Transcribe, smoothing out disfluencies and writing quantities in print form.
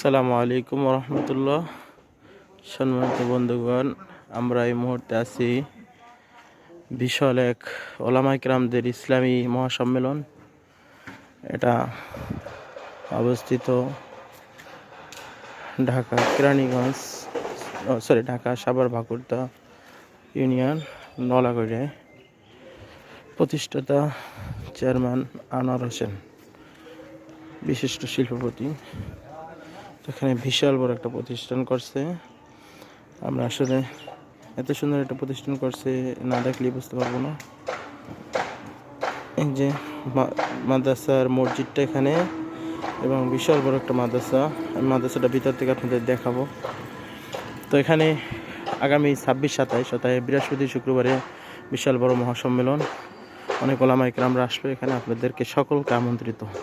আসসালামু আলাইকুম রহমতুল্লাহ। সম্মানিত বন্ধুগণ, আমরা এই মুহূর্তে আছি বিশাল এক ওলামায়ে কেরামদের ইসলামী মহাসম্মেলন। এটা অবস্থিত ঢাকা কেরানীগঞ্জ ঢাকা সাভার ভাকুরতা ইউনিয়ন নলাগড়ায়। প্রতিষ্ঠাতা চেয়ারম্যান আনোয়ার হোসেন, বিশিষ্ট শিল্পপতি। এখানে বিশাল বড় একটা প্রতিষ্ঠান করছে। আমরা আসলে এত সুন্দর একটা প্রতিষ্ঠান করছে না দেখলেই বুঝতে পারবো না। এই যে মাদ্রাসার মসজিদটা এখানে, এবং বিশাল বড় একটা মাদ্রাসা। মাদ্রাসাটা ভিতর থেকে আপনাদের দেখাবো। তো এখানে আগামী 26-27 বৃহস্পতি শুক্রবারে বিশাল বড় মহাসম্মেলন। অনেক ওলামায়ে কেরামরা আসবে এখানে, আপনাদেরকে সকলকে আমন্ত্রিত।